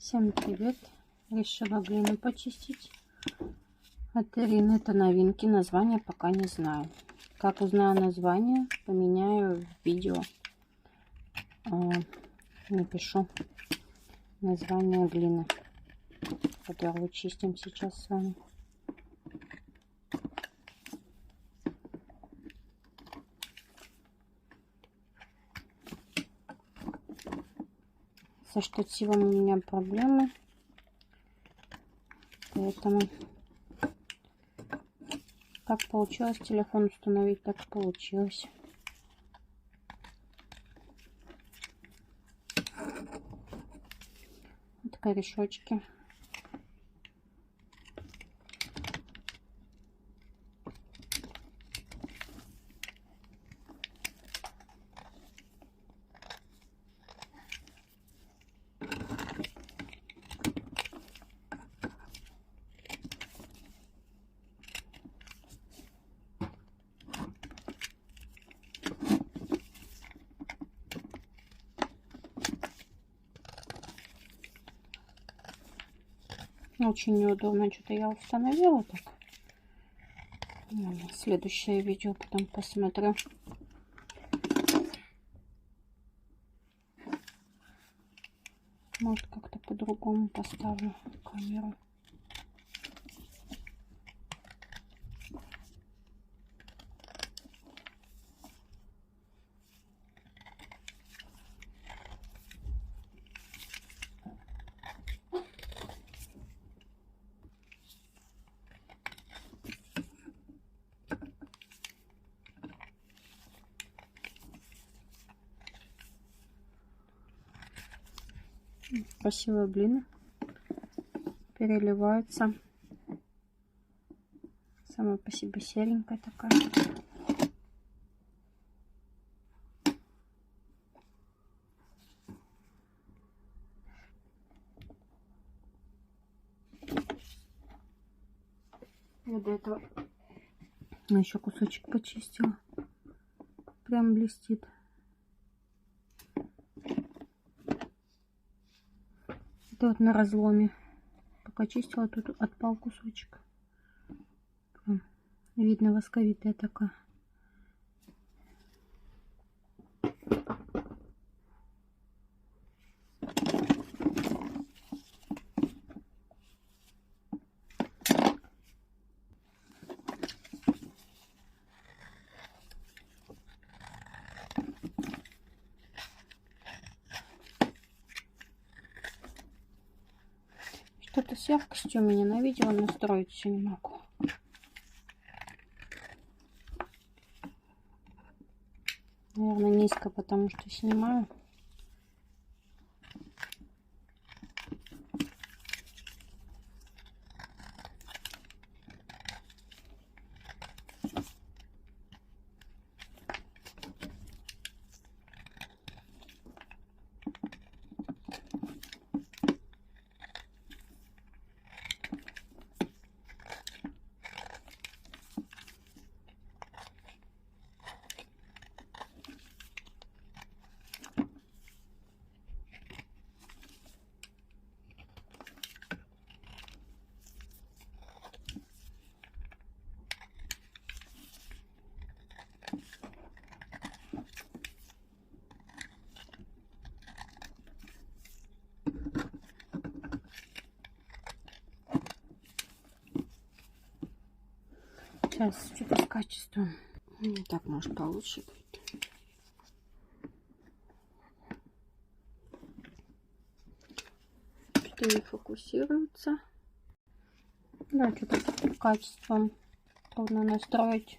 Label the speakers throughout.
Speaker 1: Всем привет! Решила глину почистить. От Ирины. Это новинки. Название пока не знаю. Как узнаю название, поменяю в видео. Напишу название глины, которую чистим сейчас с вами. Со штативом у меня проблемы, поэтому как получилось телефон установить, так получилось. Вот корешочки. Очень неудобно, что-то я установила так. Следующее видео потом посмотрю. Может, как-то по-другому поставлю камеру. Красивая глина, переливается, сама по себе серенькая такая. Я до этого еще кусочек почистила, прям блестит. Это вот на разломе, пока чистила, тут отпал кусочек. Видно, восковитая такая. Что-то с яркостью у меня на видео настроить все не могу. Наверное, низко, потому что снимаю. Сейчас что-то с качеством. Так, может, получше будет. Что-то не фокусируется. Да, что-то с качеством трудно настроить.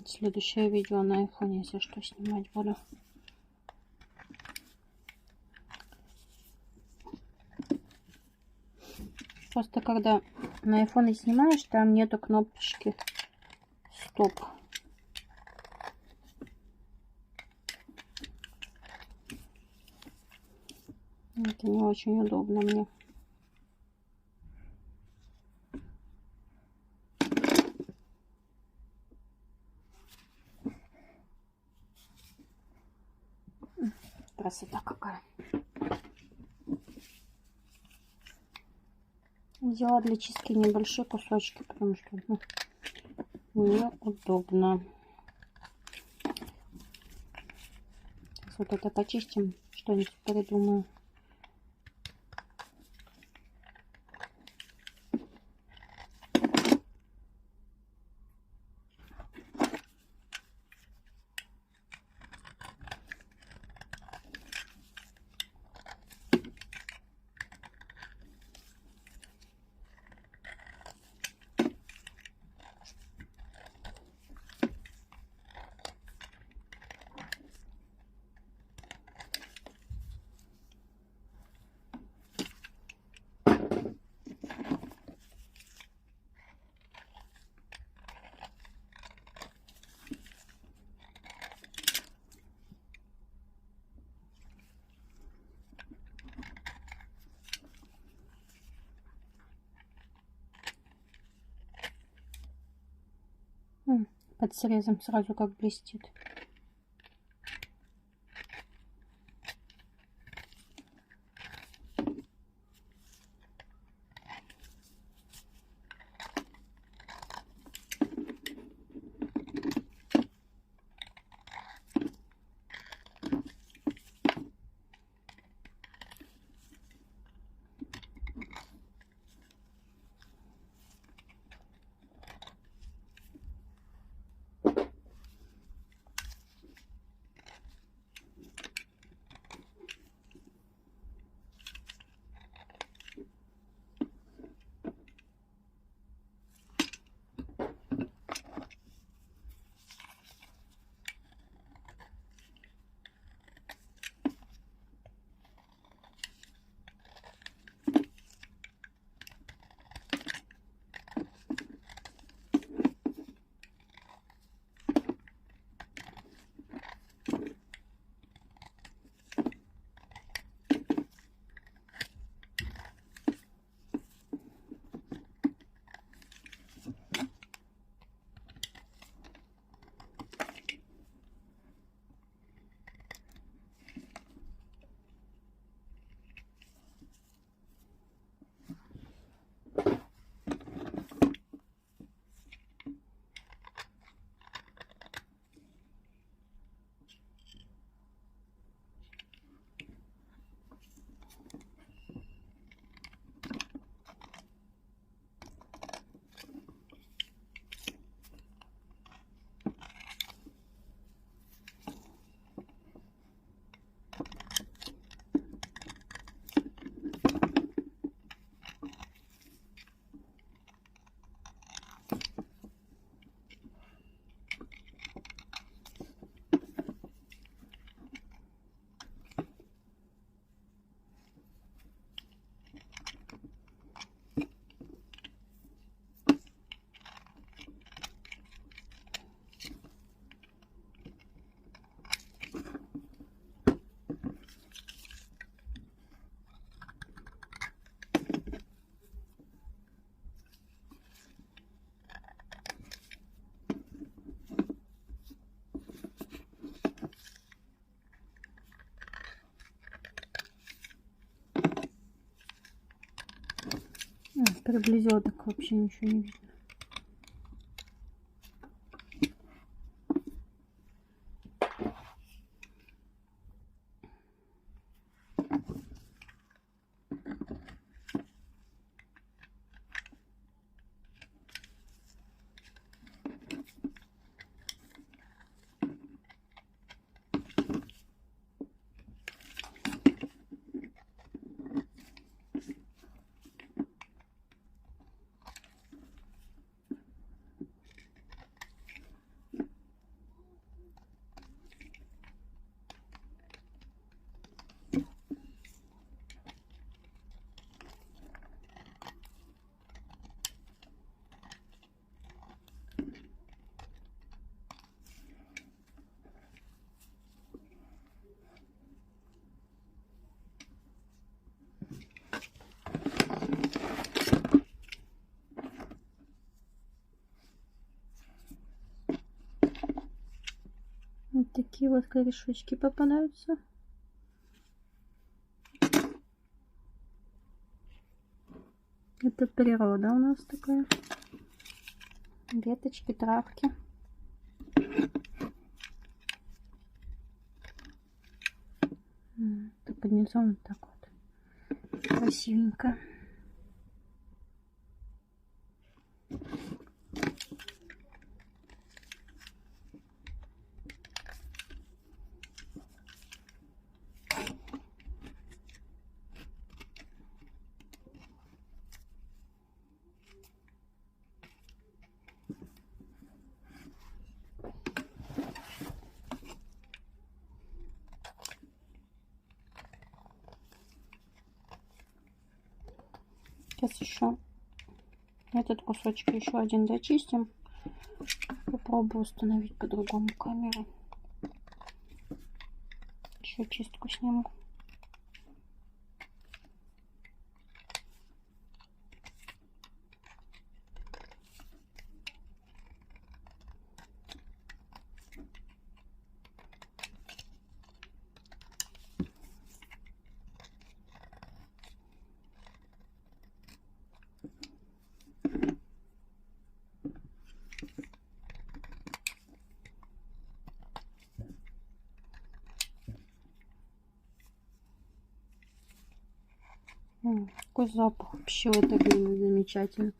Speaker 1: Следующее видео на айфоне, если что, снимать буду. Просто когда на айфоне снимаешь, там нету кнопочки стоп. Это не очень удобно мне. красота какая. Взяла для чистки небольшие кусочки, потому что неудобно. Сейчас вот это почистим, что-нибудь придумаю. Под срезом сразу как блестит. Приблизила, так вообще ничего не видно. Вот такие вот корешочки попадаются. Это природа у нас такая. Веточки, травки. Это под низом вот так вот. Красивенько. Сейчас еще этот кусочек еще один зачистим. Попробую установить по-другому камеру. Еще чистку сниму. Какой запах вообще в этой глине замечательный.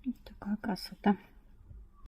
Speaker 1: Вот такая красота.